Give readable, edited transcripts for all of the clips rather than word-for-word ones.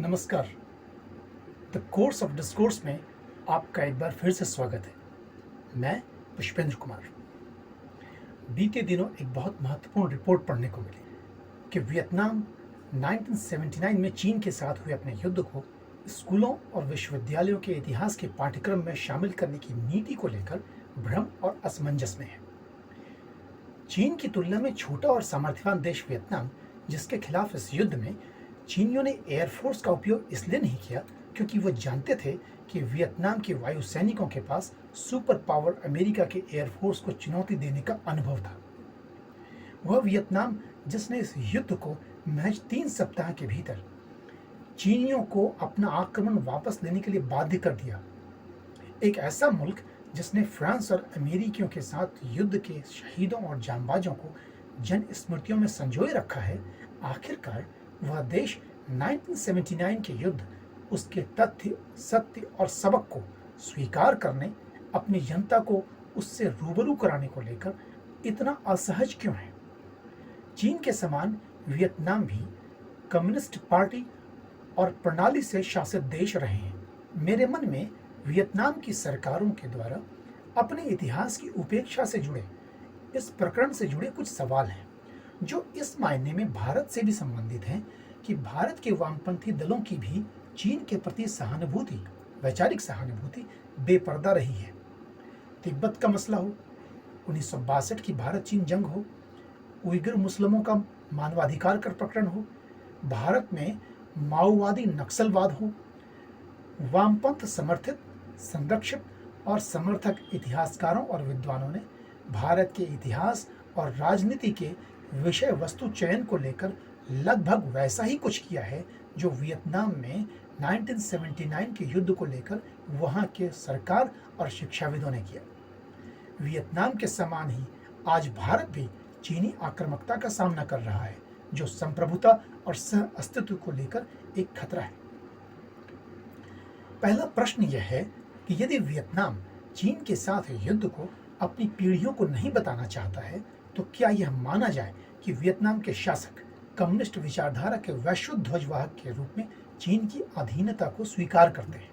नमस्कार। The course of discourse में आपका एक बार फिर से स्वागत है। मैं पुष्पेंद्र कुमार। बीते दिनों एक बहुत महत्वपूर्ण रिपोर्ट पढ़ने को मिली कि वियतनाम 1979 में चीन के साथ हुए अपने युद्ध को स्कूलों और विश्वविद्यालयों के इतिहास के पाठ्यक्रम में शामिल करने की नीति को लेकर भ्रम और असमंजस में है। चीन की तुलना में छोटा और सामर्थ्यवान देश वियतनाम, जिसके खिलाफ इस युद्ध में चीनियों ने एयरफोर्स का उपयोग इसलिए नहीं किया क्योंकि वो जानते थे कि वियतनाम के वायु सैनिकों के पास सुपर पावर अमेरिका के एयरफोर्स को चुनौती देने का अनुभव था। वह वियतनाम जिसने इस युद्ध को महज 3 सप्ताह के भीतर चीनियों को अपना आक्रमण वापस लेने के लिए बाध्य कर दिया। एक ऐसा मुल्क जिसने फ्रांस और अमेरिकियों के साथ युद्ध के शहीदों और जांबाजों को जन स्मृतियों में संजोए रखा है, आखिरकार वह देश 1979 के युद्ध, उसके तथ्य, सत्य और सबक को स्वीकार करने, अपनी जनता को उससे रूबरू कराने को लेकर इतना असहज क्यों है? चीन के समान वियतनाम भी कम्युनिस्ट पार्टी और प्रणाली से शासित देश रहे हैं। मेरे मन में वियतनाम की सरकारों के द्वारा अपने इतिहास की उपेक्षा से जुड़े इस प्रकरण से जुड़े कुछ सवाल हैं, जो इस मायने में भारत से भी संबंधित हैं कि भारत के वामपंथी दलों की भी चीन के प्रति सहानुभूति, वैचारिक सहानुभूति बेपर्दा रही है। तिब्बत का मसला हो, 1962 की भारत चीन जंग हो, उइगर मुस्लिमों का मानवाधिकार का प्रकरण हो, भारत में माओवादी नक्सलवाद हो, वामपंथ समर्थित, संरक्षित और समर्थक इतिहासकारों और विद्वानों ने भारत के इतिहास और राजनीति के विषय वस्तु चयन को लेकर लगभग वैसा ही कुछ किया है जो वियतनाम में 1979 के युद्ध को लेकर वहां के सरकार और शिक्षाविदों ने किया। वियतनाम के समान ही आज भारत भी चीनी आक्रामकता का सामना कर रहा है, जो संप्रभुता और सह अस्तित्व को लेकर एक खतरा है। पहला प्रश्न यह है कि यदि वियतनाम चीन के साथ युद्ध को अपनी पीढ़ियों को नहीं बताना चाहता है, तो क्या यह माना जाए कि वियतनाम के शासक कम्युनिस्ट विचारधारा के वैश्विक ध्वजवाहक के रूप में चीन की अधीनता को स्वीकार करते हैं?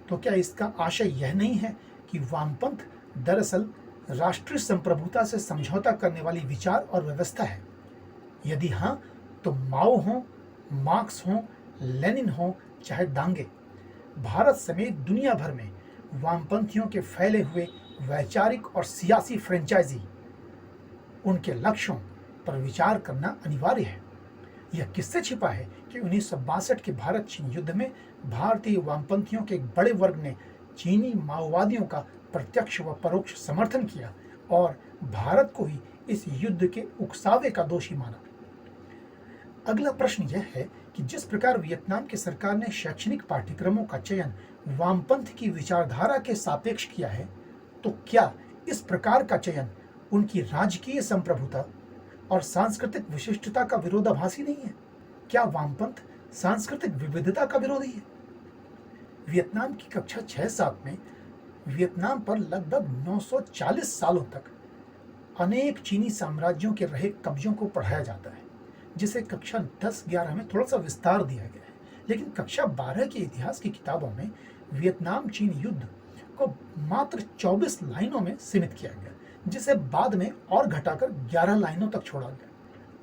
तो क्या इसका आशय यह नहीं है कि वामपंथ दरअसल राष्ट्रीय संप्रभुता से समझौता करने वाली विचार और व्यवस्था है? यदि हाँ, तो माओ हो, मार्क्स हो, लेनिन हो, चाहे दांगे, भारत समेत दुनिया भर में वामपंथियों के फैले हुए वैचारिक और सियासी फ्रेंचाइजी, उनके लक्ष्यों पर विचार करना अनिवार्य है। यह किससे छिपा है कि 1962 के भारत चीन युद्ध में भारतीय वामपंथियों के एक बड़े वर्ग ने चीनी माओवादियों का प्रत्यक्ष व परोक्ष समर्थन किया और भारत को ही इस युद्ध के उकसावे का दोषी माना। अगला प्रश्न यह है कि जिस प्रकार वियतनाम की सरकार ने शैक्षणिक पाठ्यक्रमों का चयन वामपंथ की विचारधारा के सापेक्ष किया है, तो क्या इस प्रकार का चयन उनकी राजकीय संप्रभुता और सांस्कृतिक विशिष्टता का विरोधाभासी नहीं है? क्या वामपंथ सांस्कृतिक विविधता का विरोधी है? वियतनाम की कक्षा 6-7 में वियतनाम पर लगभग 940 सालों तक अनेक चीनी साम्राज्यों के रहे कब्जों को पढ़ाया जाता है, जिसे कक्षा 10-11 में थोड़ा सा विस्तार दिया गया है। लेकिन कक्षा 12 की इतिहास की किताबों में वियतनाम चीन युद्ध को मात्र 24 लाइनों में सीमित किया गया, जिसे बाद में और घटाकर 11 लाइनों तक छोड़ा गया।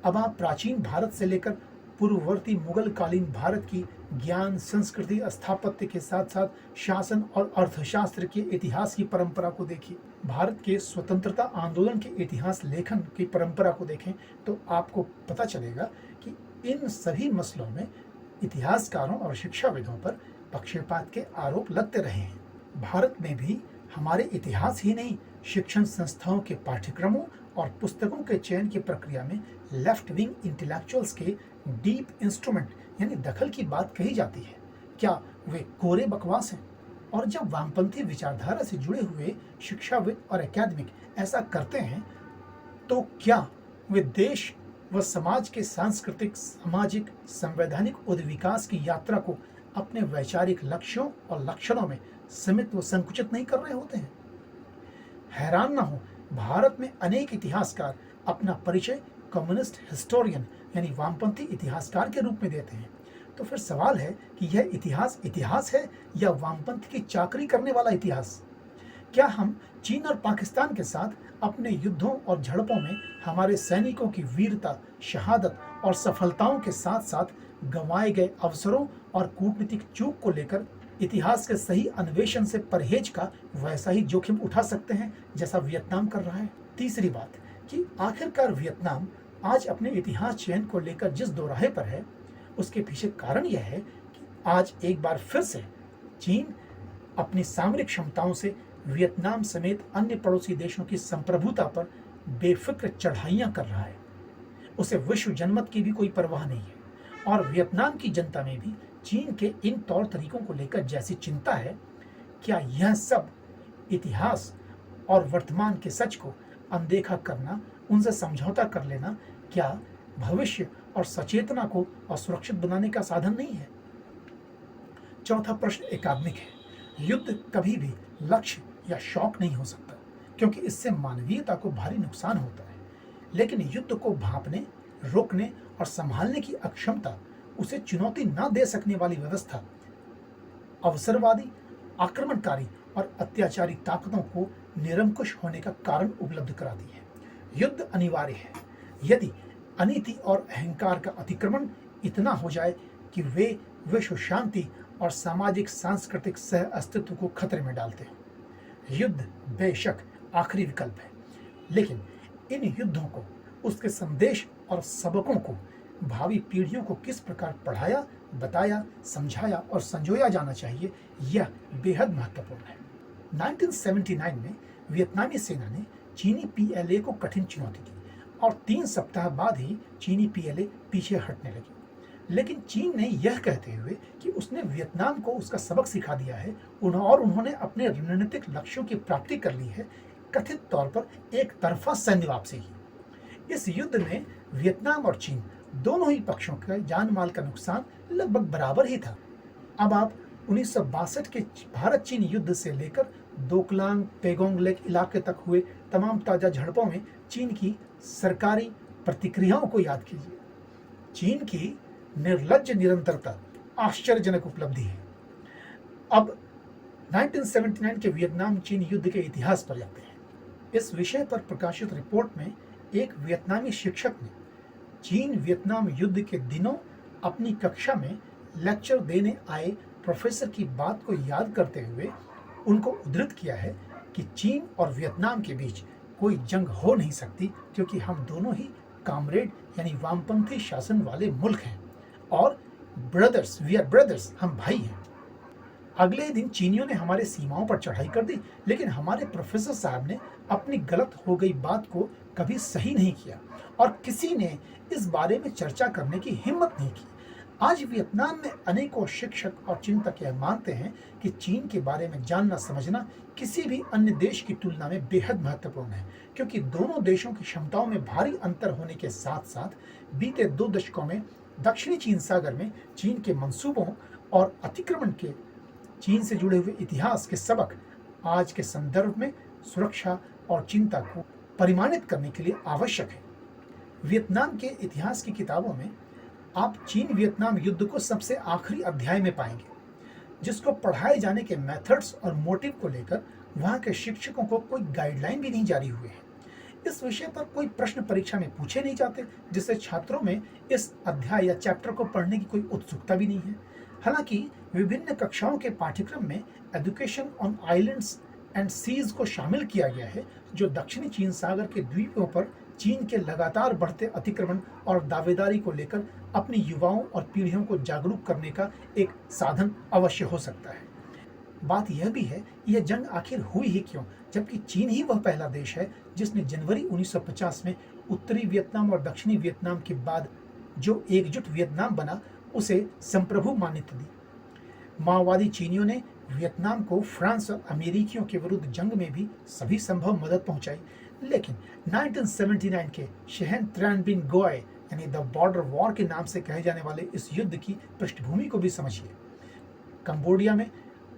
अब आप प्राचीन भारत से लेकर पूर्ववर्ती मुगल कालीन भारत की ज्ञान, संस्कृति, स्थापत्य के साथ साथ शासन और अर्थशास्त्र के इतिहास की परंपरा को देखिए। भारत के स्वतंत्रता आंदोलन के इतिहास लेखन की परंपरा को देखें तो आपको पता चलेगा कि इन सभी मसलों में इतिहासकारों और शिक्षाविदों पर पक्षपात के आरोप लगते रहे हैं। भारत में भी हमारे इतिहास ही नहीं, शिक्षण संस्थाओं के पाठ्यक्रमों और पुस्तकों के चयन की प्रक्रिया में लेफ्ट विंग इंटेलेक्चुअल्स के डीप इंस्ट्रूमेंट यानी दखल की बात कही जाती है। क्या वे कोरे बकवास हैं? और जब वामपंथी विचारधारा से जुड़े हुए शिक्षाविद और एकेडमिक ऐसा करते हैं, तो क्या वे देश व समाज के सांस्कृतिक, सामाजिक, संवैधानिक उद्विकास की यात्रा को अपने वैचारिक लक्ष्यों और लक्षणों में सीमित व संकुचित नहीं कर रहे होते हैं? हैरान न हो, भारत में अनेक इतिहासकार अपना परिचय कम्युनिस्ट हिस्टोरियन यानी वामपंथी इतिहासकार के रूप में देते हैं। तो फिर सवाल है कि यह इतिहास इतिहास है या वामपंथ की चाकरी करने वाला इतिहास? क्या हम चीन और पाकिस्तान के साथ अपने युद्धों और झड़पों में हमारे सैनिकों की वीरता, शहादत और सफलताओं के साथ साथ गंवाए गए अवसरों और कूटनीतिक चूक को लेकर इतिहास के सही अन्वेषण से परहेज का वैसा ही जोखिम उठा सकते हैं जैसा वियतनाम कर रहा है? तीसरी बात कि आखिरकार वियतनाम आज अपने इतिहास चयन को लेकर जिस दोराहे पर है, उसके पीछे कारण यह है कि आज एक बार फिर से चीन अपनी सामरिक क्षमताओं से वियतनाम समेत अन्य पड़ोसी देशों की संप्रभुता पर बेफिक्र चढ़ाइयां कर रहा है। उसे विश्व जनमत की भी कोई परवाह नहीं है और वियतनाम की जनता में भी चीन के इन तौर तरीकों को लेकर जैसी चिंता है, क्या यह सब इतिहास और वर्तमान के सच को अनदेखा करना, उनसे समझौता कर लेना, क्या भविष्य और सचेतना को असुरक्षित बनाने का साधन नहीं है? चौथा प्रश्न एकात्मिक है। युद्ध कभी भी लक्ष्य या शौक नहीं हो सकता, क्योंकि इससे मानवीयता को भारी नुकसान होता है। लेकिन युद्ध को भांपने, रोकने और संभालने की अक्षमता, उसे चुनौती न दे सकने वाली व्यवस्था अवसरवादी, आक्रमणकारी और अत्याचारी ताकतों को निरंकुश होने का कारण उपलब्ध कराती है। युद्ध अनिवार्य है यदि अनीति और अहंकार का अतिक्रमण इतना हो जाए कि वे विश्व शांति और सामाजिक सांस्कृतिक सह अस्तित्व को खतरे में डालते हैं। युद्ध बेशक आखिरी विकल्प है, लेकिन इन युद्धों को, उसके संदेश और सबकों को भावी पीढ़ियों को किस प्रकार पढ़ाया, बताया, समझाया और संजोया जाना चाहिए, यह बेहद महत्वपूर्ण है। 1979 में वियतनामी सेना ने चीनी पीएलए को कठिन चुनौती दी और 3 सप्ताह बाद ही चीनी पीएलए पीछे हटने लगी। लेकिन चीन ने यह कहते हुए कि उसने वियतनाम को उसका सबक सिखा दिया है और उन्होंने अपने रणनीतिक लक्ष्यों की प्राप्ति कर ली है, कथित तौर पर एक तरफा सैन्य वापसी की। इस युद्ध में वियतनाम और चीन दोनों ही पक्षों का जान माल का नुकसान लगभग बराबर ही था। अब आप 1962 के भारत चीन युद्ध से लेकर डोकलाम पेगोंग लेक इलाके तक हुए तमाम ताजा झड़पों में चीन की सरकारी प्रतिक्रियाओं को याद कीजिए। चीन की निर्लज्ज निरंतरता आश्चर्यजनक उपलब्धि है। अब 1979 के वियतनाम चीन युद्ध के इतिहास पर जाते हैं। इस विषय पर प्रकाशित रिपोर्ट में एक वियतनामी शिक्षक ने चीन वियतनाम युद्ध के दिनों अपनी कक्षा में लेक्चर देने आए प्रोफेसर की बात को याद करते हुए उनको उद्धृत किया है कि चीन और वियतनाम के बीच कोई जंग हो नहीं सकती, क्योंकि हम दोनों ही कामरेड यानी वामपंथी शासन वाले मुल्क हैं और ब्रदर्स, वी आर ब्रदर्स, हम भाई हैं। अगले दिन चीनियों ने हमारे सीमाओं पर चढ़ाई कर दी, लेकिन हमारे प्रोफेसर साहब ने अपनी गलत हो गई बात को कभी सही नहीं किया और किसी ने इस बारे में चर्चा करने की हिम्मत नहीं की। आज वियतनाम में अनेकों शिक्षक और चिंतक यह मानते हैं कि चीन के बारे में जानना समझना किसी भी अन्य देश की तुलना में बेहद महत्वपूर्ण है, क्योंकि दोनों देशों की क्षमताओं में भारी अंतर होने के साथ साथ बीते 2 दशकों में दक्षिणी चीन सागर में चीन के मंसूबों और अतिक्रमण के चीन से जुड़े हुए इतिहास के सबक आज के संदर्भ में सुरक्षा और चिंता को परिमाणित करने के लिए आवश्यक है। वियतनाम के इतिहास की किताबों में आप चीन वियतनाम युद्ध को सबसे आखिरी अध्याय में पाएंगे, जिसको पढ़ाए जाने के मेथड्स और मोटिव को लेकर वहाँ के शिक्षकों को कोई गाइडलाइन भी नहीं जारी हुए हैं। इस विषय पर कोई प्रश्न परीक्षा में पूछे नहीं जाते, जिससे छात्रों में इस अध्याय या चैप्टर को पढ़ने की कोई उत्सुकता भी नहीं है। हालांकि विभिन्न कक्षाओं के पाठ्यक्रम में education on islands and seas को शामिल किया गया है, जो दक्षिणी चीन सागर के द्वीपों पर चीन के लगातार बढ़ते अतिक्रमण और दावेदारी को लेकर अपनी युवाओं और पीढ़ियों को जागरूक करने का एक साधन अवश्य हो सकता है। बात यह भी है कि यह जंग आखिर हुई ही क्यों, जबकि चीन ही वह पहला देश है जिसने जनवरी 1950 में उत्तरी वियतनाम और दक्षिणी वियतनाम के बाद जो एकजुट वियतनाम बना उसे संप्रभु मान्यता दी। माओवादी चीनियों ने वियतनाम को फ्रांस और अमेरिकियों के विरुद्ध जंग में भी सभी संभव मदद पहुंचाई, लेकिन 1979 के शेहन त्रैन बिन गोय यानी द बॉर्डर वॉर के नाम से कहे जाने वाले इस युद्ध की पृष्ठभूमि को भी समझिए। कंबोडिया में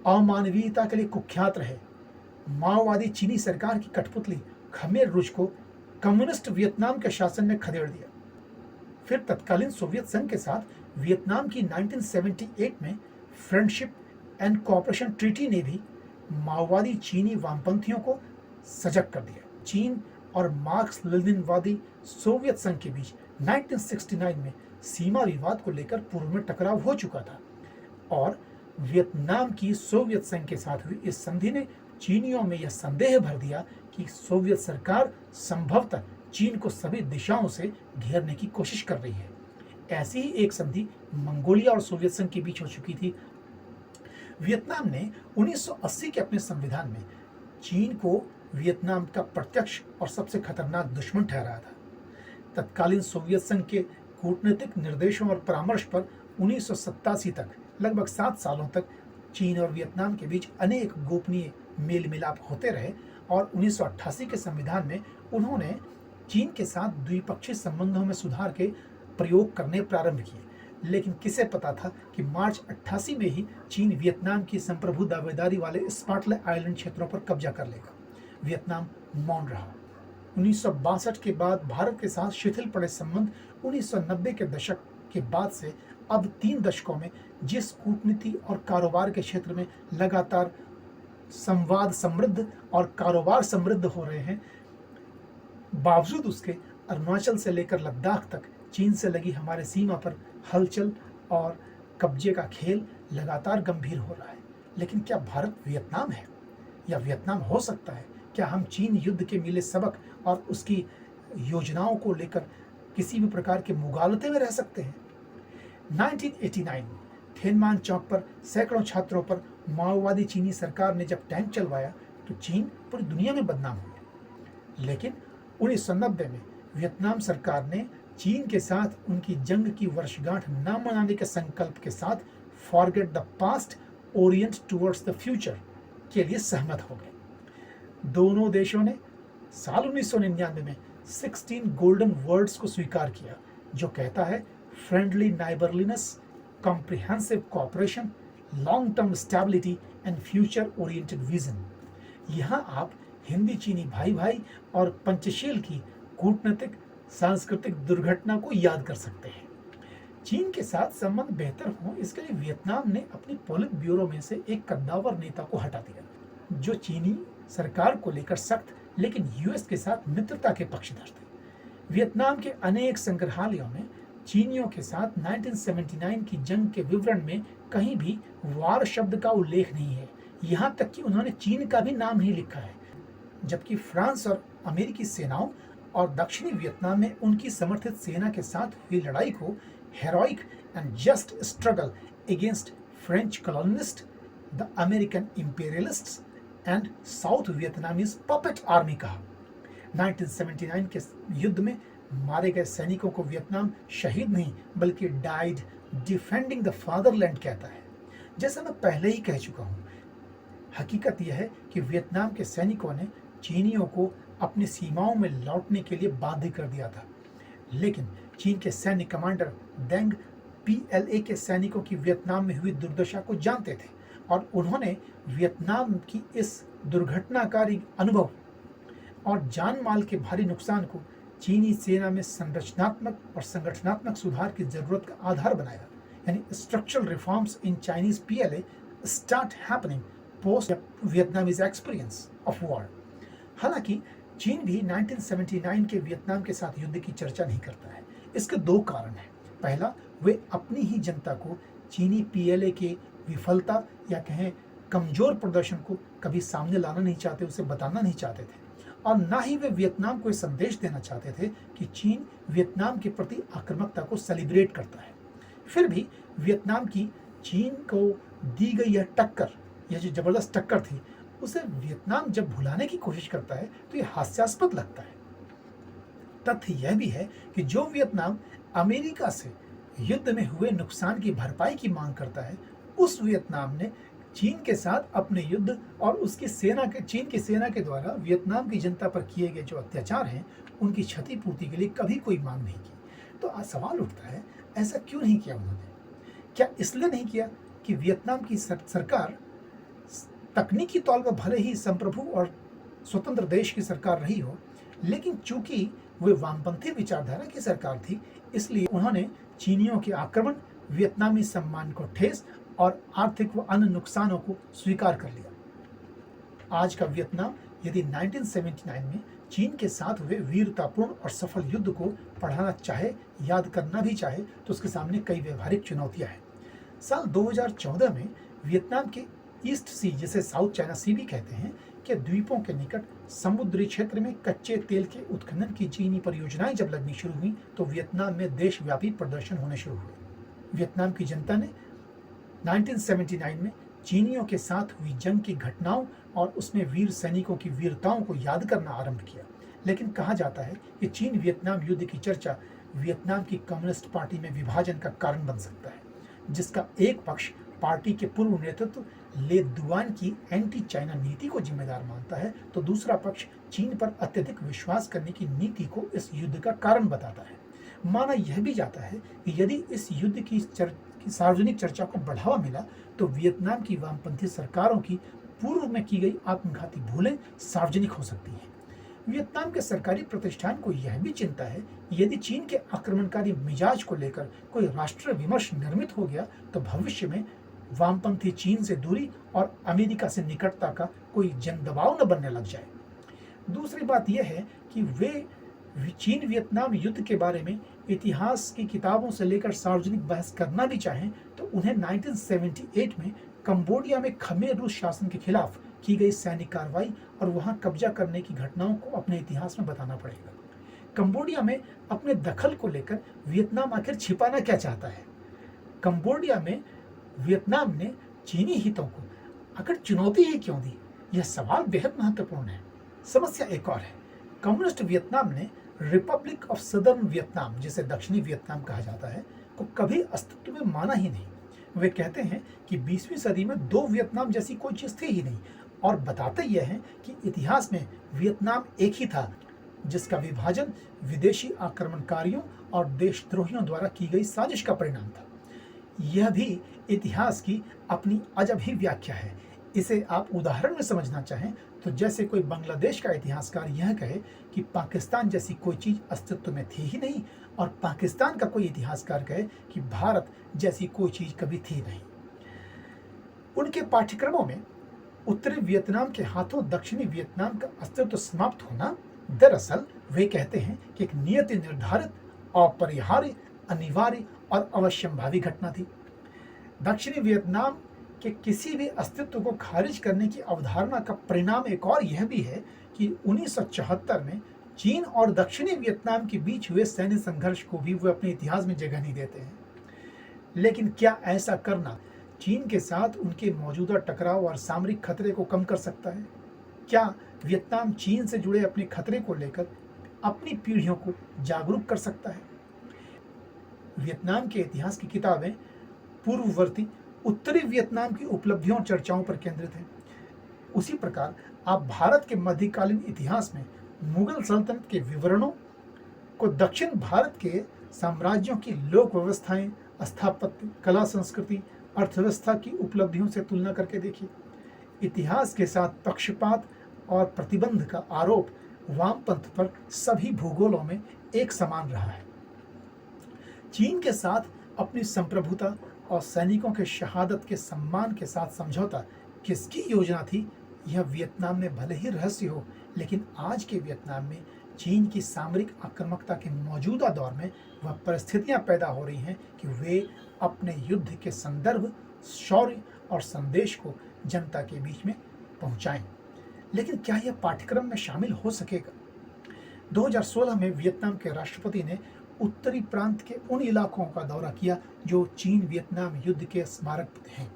अमानवीयता के लिए कुख्यात रहे माओवादी चीनी सरकार की कठपुतली खमेर रुज को कम्युनिस्ट वियतनाम के शासन ने खदेड़ दिया। फिर तत्कालीन सोवियत संघ के साथ वियतनाम की 1978 में फ्रेंडशिप एंड कोऑपरेशन ट्रीटी ने भी माओवादी चीनी वामपंथियों को सजग कर दिया। चीन और मार्क्स लेनिनवादी सोवियत संघ के बीच 1969 में सीमा विवाद को लेकर पूर्व में टकराव हो चुका था और वियतनाम की सोवियत संघ के साथ हुई इस संधि ने चीनियों में यह संदेह भर दिया कि सोवियत सरकार संभवतः चीन को सभी दिशाओं से घेरने की कोशिश कर रही है। ऐसी ही एक संधि मंगोलिया और सोवियत संघ के बीच हो चुकी थी। वियतनाम ने 1980 के अपने संविधान में चीन को वियतनाम का प्रत्यक्ष और सबसे खतरनाक दुश्मन ठहराया था। तत्कालीन सोवियत संघ के कूटनीतिक निर्देशों और परामर्श पर 1987 तक लगभग 7 सालों तक चीन और वियतनाम के बीच अनेक गोपनीय मेल मिलाप होते रहे और 1988 के संविधान में उन्होंने चीन के साथ द्विपक्षीय संबंधों में सुधार के प्रयोग करने प्रारंभ किए। लेकिन किसे पता था कि मार्च 88 में ही चीन वियतनाम की संप्रभु दावेदारी वाले स्पार्टले आइलैंड क्षेत्रों पर कब्जा कर लेगा। वियतनाम मौन रहा। 1962 के बाद भारत के साथ शिथिल पड़े संबंध 1990 के दशक के बाद से अब 3 दशकों में जिस कूटनीति और कारोबार के क्षेत्र में लगातार संवाद समृद्ध और कारोबार समृद्ध हो रहे हैं, बावजूद उसके अरुणाचल से लेकर लद्दाख तक चीन से लगी हमारे सीमा पर हलचल और कब्जे का खेल लगातार गंभीर हो रहा है। लेकिन क्या भारत वियतनाम है या वियतनाम हो सकता है? क्या हम चीन युद्ध के मिले सबक और उसकी योजनाओं को लेकर किसी भी प्रकार के मुगालते में रह सकते हैं? 1989 में थेनमान चौक पर सैकड़ों छात्रों पर माओवादी चीनी सरकार ने जब टैंक चलवाया तो चीन पूरी दुनिया में बदनाम हुआ। लेकिन 1990 में वियतनाम सरकार ने चीन के साथ उनकी जंग की वर्षगांठ न मनाने के संकल्प के साथ forget the past Orient towards the future के लिए सहमत हो गए। दोनों देशों ने साल 1999 में 16 गोल्डन वर्ड्स को स्वीकार किया, जो कहता है friendly neighbourliness, comprehensive cooperation, long term stability and future oriented vision. यहाँ आप हिंदी चीनी भाई भाई और पंचशील की कूटनीतिक सांस्कृतिक दुर्घटना को याद कर सकते हैं। चीन के साथ संबंध बेहतर हो, इसके लिए वियतनाम ने अपनी पॉलिट ब्यूरो में से एक कद्दावर नेता को हटा दिया, जो चीनी सरकार को लेकर सख्त लेकिन यूएस के साथ मित्रता के पक्षधर थे। वियतनाम के अनेक संग्रहालयों में चीनियों के साथ 1979 की जंग के विवरण में कहीं भी वार शब्द का उल्लेख नहीं है। यहाँ तक कि उन्होंने चीन का भी नाम नहीं लिखा है, जबकि फ्रांस और अमेरिकी सेनाओं और दक्षिणी वियतनाम में उनकी समर्थित सेना के साथ हुई लड़ाई को heroic and just struggle against French colonists, the American imperialists and South Vietnamese puppet army कहा। 1979 के युद्ध में मारे गए सैनिकों को वियतनाम शहीद नहीं बल्कि डाइड डिफेंडिंग द फादरलैंड कहता है। जैसा मैं पहले ही कह चुका हूँ, हकीकत यह है कि वियतनाम के सैनिकों ने चीनियों को अपनी सीमाओं में लौटने के लिए बाध्य कर दिया था। लेकिन चीन के सैन्य कमांडर देंग पीएलए के सैनिकों की वियतनाम में हुई दुर्दशा को जानते थे और उन्होंने वियतनाम की इस दुर्घटनाकारी अनुभव और जान माल के भारी नुकसान को चीनी सेना में संरचनात्मक और संगठनात्मक सुधार की जरूरत का आधार बनाया। यानी structural reforms in Chinese PLA start happening post Vietnamese experience of war. हालांकि चीन भी 1979 के वियतनाम के साथ युद्ध की चर्चा नहीं करता है। इसके 2 कारण हैं। पहला, वे अपनी ही जनता को चीनी पीएलए के विफलता या कहें कमजोर प्रदर्शन को कभी सामने लाना नहीं चाहते, उसे बताना नहीं चाहते थे, और ना ही वे वियतनाम को यह संदेश देना चाहते थे कि चीन वियतनाम के प्रति आक्रामकता को सेलिब्रेट करता है। फिर भी वियतनाम की चीन को दी गई यह टक्कर, यह जो जबरदस्त टक्कर थी, उसे वियतनाम जब भुलाने की कोशिश करता है तो यह हास्यास्पद लगता है। तथ्य यह भी है कि जो वियतनाम अमेरिका से युद्ध में हुए नुकसान की भरपाई की मांग करता है, उस वियतनाम ने चीन के साथ अपने युद्ध और उसकी चीन की सेना के द्वारा वियतनाम की जनता पर किए गए जो अत्याचार हैं, उनकी क्षतिपूर्ति के लिए कभी कोई मांग नहीं की। तो आज सवाल उठता है, ऐसा क्यों नहीं किया उन्होंने? क्या इसलिए नहीं किया कि वियतनाम की सरकार तकनीकी तौर पर भले ही संप्रभु और स्वतंत्र देश की सरकार रही हो, लेकिन चूंकि वे वामपंथी विचारधारा की सरकार थी, इसलिए उन्होंने चीनियों के आक्रमण, वियतनामी सम्मान को ठेस और आर्थिक व अन्य नुकसानों को स्वीकार कर लिया। आज का वियतनाम यदि 1979 में चीन के साथ हुए वीरतापूर्ण और सफल युद्ध को पढ़ाना चाहे, याद करना भी चाहे, तो उसके सामने कई व्यवहारिक चुनौतियां हैं। साल 2014 में वियतनाम के ईस्ट सी, जिसे साउथ चाइना सी भी कहते हैं, के द्वीपों के निकट समुद्री क्षेत्र में कच्चे तेल के उत्खनन की चीनी परियोजनाएं जब लगनी शुरू हुई तो वियतनाम में देशव्यापी प्रदर्शन होने शुरू हुए। वियतनाम की जनता ने 1979 में चीनियों के साथ हुई जंग की घटनाओं और उसमें वीर सैनिकों की वीरताओं को याद करना आरंभ किया। लेकिन कहा जाता है कि चीन वियतनाम युद्ध की चर्चा वियतनाम की कम्युनिस्ट पार्टी में विभाजन का कारण बन सकता है, जिसका एक पक्ष पार्टी के पूर्व नेतृत्व ले दुआन की एंटी चाइना नीति को जिम्मेदार मानता है, तो दूसरा पक्ष चीन पर अत्यधिक विश्वास करने की नीति को इस युद्ध का कारण बताता है। माना यह भी जाता है कि यदि इस युद्ध की सार्वजनिक चर्चा को बढ़ावा मिला तो वियतनाम की वामपंथी सरकारों की पूर्व में की गई आत्मघाती भूलें सार्वजनिक हो सकती हैं। वियतनाम के सरकारी प्रतिष्ठान को यह भी चिंता है कि यदि चीन के आक्रमणकारी मिजाज को लेकर कोई राष्ट्रीय विमर्श निर्मित हो गया तो भविष्य में वामपंथी चीन से दूरी और अमेरिका से निकटता का कोई जन दबाव न बनने लग जाए। दूसरी बात यह है कि वे चीन वियतनाम युद्ध के बारे में इतिहास की किताबों से लेकर सार्वजनिक बहस करना भी चाहें तो उन्हें 1978 में कंबोडिया में खमेर रूस शासन के खिलाफ की गई सैनिक कार्रवाई और वहां कब्जा करने की घटनाओं को अपने इतिहास में बताना पड़ेगा। कंबोडिया में अपने दखल को लेकर वियतनाम आखिर छिपाना क्या चाहता है? कंबोडिया में वियतनाम ने चीनी हितों को आखिर चुनौती ही क्यों दी? यह सवाल बेहद महत्वपूर्ण है। समस्या एक और है। कम्युनिस्ट वियतनाम ने रिपब्लिक ऑफ सदर्न वियतनाम, जिसे दक्षिणी वियतनाम कहा जाता है, को कभी अस्तित्व में माना ही नहीं। वे कहते हैं कि 20वीं सदी में दो वियतनाम जैसी कोई चीज थी ही नहीं, और बताते यह हैं कि इतिहास में वियतनाम एक ही था, जिसका विभाजन विदेशी आक्रमणकारियों और देशद्रोहियों द्वारा की गई साजिश का परिणाम था। यह भी इतिहास की अपनी अजब व्याख्या है। इसे आप उदाहरण में समझना चाहें तो जैसे कोई बांग्लादेश का इतिहासकार यह कहे कि पाकिस्तान जैसी कोई चीज अस्तित्व में थी ही नहीं, और पाकिस्तान का कोई इतिहासकार कहे कि भारत जैसी कोई चीज कभी थी नहीं। उनके पाठ्यक्रमों में उत्तरी वियतनाम के हाथों दक्षिणी वियतनाम का अस्तित्व समाप्त होना, दरअसल वे कहते हैं कि एक नियति निर्धारित, अपरिहार्य, अनिवार्य और अवश्यंभावी घटना थी। दक्षिणी वियतनाम के किसी भी अस्तित्व को खारिज करने की अवधारणा का परिणाम एक और यह भी है कि 1974 में चीन और दक्षिणी वियतनाम के बीच हुए सैन्य संघर्ष को भी वे अपने इतिहास में जगह नहीं देते हैं। लेकिन क्या ऐसा करना चीन के साथ उनके मौजूदा टकराव और सामरिक खतरे को कम कर सकता है? क्या वियतनाम चीन से जुड़े अपने खतरे को लेकर अपनी पीढ़ियों को जागरूक कर सकता है? वियतनाम के इतिहास की किताबें पूर्ववर्ती उत्तरी वियतनाम की उपलब्धियों और चर्चाओं पर केंद्रित है। उसी प्रकार आप भारत के मध्यकालीन इतिहास में मुगल सल्तनत के विवरणों को दक्षिण भारत के साम्राज्यों की लोक व्यवस्थाएं, स्थापत्य, कला, संस्कृति, अर्थव्यवस्था की उपलब्धियों से तुलना करके देखिए। इतिहास के साथ पक्षपात और प्रतिबंध का आरोप वामपंथ पर सभी भूगोलों में एक समान रहा है। चीन के साथ अपनी संप्रभुता और सैनिकों के शहादत के सम्मान के साथ समझौता किसकी योजना थी? यह वियतनाम में भले ही रहस्य हो, लेकिन आज के वियतनाम में चीन की सामरिक आक्रामकता के मौजूदा दौर में वह परिस्थितियां पैदा हो रही हैं कि वे अपने युद्ध के संदर्भ, शौर्य और संदेश को जनता के बीच में पहुंचाएं। लेकिन क्या यह पाठ्यक्रम में शामिल हो सकेगा? 2016 में वियतनाम के राष्ट्रपति ने उत्तरी प्रांत के उन इलाकों का दौरा किया जो चीन वियतनाम युद्ध के स्मारक हैं।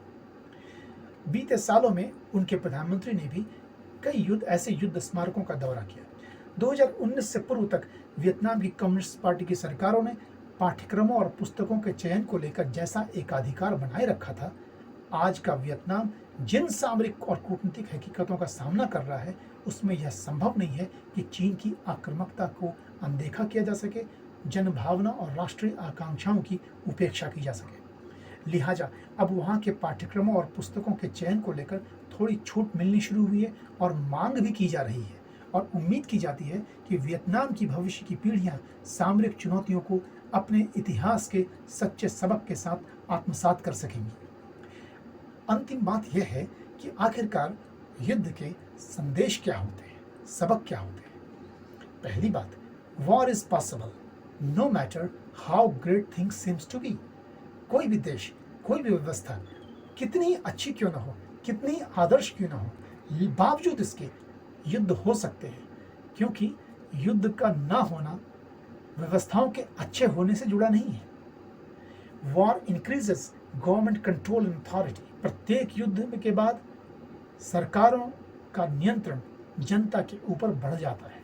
बीते सालों में उनके प्रधानमंत्री ने भी कई ऐसे युद्ध स्मारकों का दौरा किया। 2019 से पूर्व तक वियतनाम की कम्युनिस्ट पार्टी की सरकारों ने पाठ्यक्रमों और पुस्तकों के चयन को लेकर जैसा एकाधिकार बनाए रखा था, आज का वियतनाम जिन सामरिक और कूटनीतिक हकीकतों का सामना कर रहा है, उसमें यह संभव नहीं है कि चीन की आक्रामकता को अनदेखा किया जा सके, जनभावना और राष्ट्रीय आकांक्षाओं की उपेक्षा की जा सके। लिहाजा अब वहाँ के पाठ्यक्रमों और पुस्तकों के चयन को लेकर थोड़ी छूट मिलनी शुरू हुई है और मांग भी की जा रही है, और उम्मीद की जाती है कि वियतनाम की भविष्य की पीढ़ियाँ सामरिक चुनौतियों को अपने इतिहास के सच्चे सबक के साथ आत्मसात कर सकेंगी। अंतिम बात यह है कि आखिरकार युद्ध के संदेश क्या होते हैं, सबक क्या होते हैं। पहली बात, war is possible no matter how great things seems to be. कोई भी देश, कोई भी व्यवस्था कितनी अच्छी क्यों ना हो, कितनी आदर्श क्यों ना हो, बावजूद इसके युद्ध हो सकते हैं, क्योंकि युद्ध का ना होना व्यवस्थाओं के अच्छे होने से जुड़ा नहीं है। War increases government control and authority. प्रत्येक युद्ध के बाद सरकारों का नियंत्रण जनता के ऊपर बढ़ जाता है।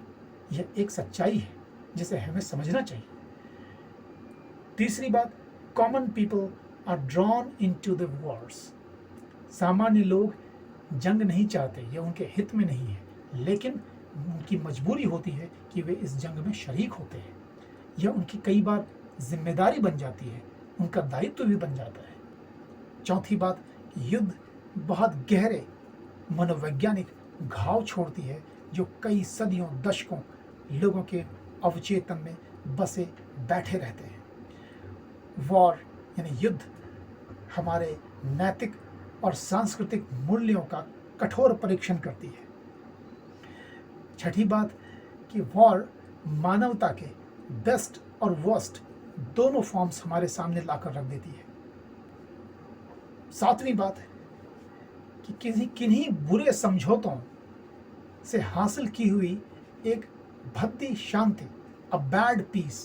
यह एक सच्चाई है जिसे हमें समझना चाहिए। तीसरी बात, common people are drawn into the wars. सामान्य लोग जंग नहीं चाहते, यह उनके हित में नहीं है, लेकिन उनकी मजबूरी होती है कि वे इस जंग में शरीक होते हैं। यह उनकी कई बार जिम्मेदारी बन जाती है, उनका दायित्व भी बन जाता है। चौथी बात, युद्ध बहुत गहरे मनोवैज्ञानिक घाव छोड़ती है जो कई सदियों, दशकों लोगों के अवचेतन में बसे बैठे रहते हैं। वॉर यानी युद्ध हमारे नैतिक और सांस्कृतिक मूल्यों का कठोर परीक्षण करती है। छठी बात कि वॉर मानवता के बेस्ट और वर्स्ट दोनों फॉर्म्स हमारे सामने लाकर रख देती है। सातवीं बात है कि किन्हीं बुरे समझौतों से हासिल की हुई एक भद्दी शांति, अ बैड पीस,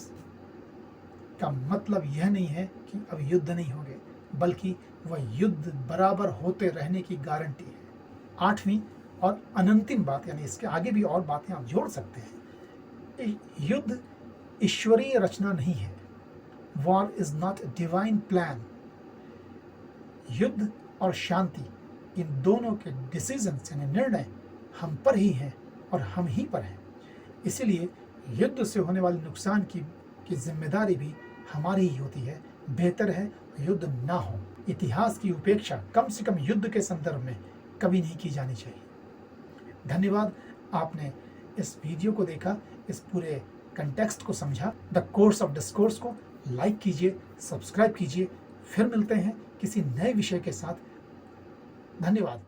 का मतलब यह नहीं है कि अब युद्ध नहीं होंगे, बल्कि वह युद्ध बराबर होते रहने की गारंटी है। आठवीं और अनंतिम बात, यानी इसके आगे भी और बातें आप जोड़ सकते हैं, युद्ध ईश्वरीय रचना नहीं है। War is not a divine plan. युद्ध और शांति, इन दोनों के डिसीजंस यानी निर्णय हम पर ही हैं और हम ही पर हैं। इसीलिए युद्ध से होने वाले नुकसान की जिम्मेदारी भी हमारी ही होती है। बेहतर है युद्ध ना हो। इतिहास की उपेक्षा कम से कम युद्ध के संदर्भ में कभी नहीं की जानी चाहिए। धन्यवाद, आपने इस वीडियो को देखा, इस पूरे कंटेक्स्ट को समझा। द कोर्स ऑफ डिस्कोर्स को लाइक कीजिए, सब्सक्राइब कीजिए। फिर मिलते हैं किसी नए विषय के साथ। धन्यवाद।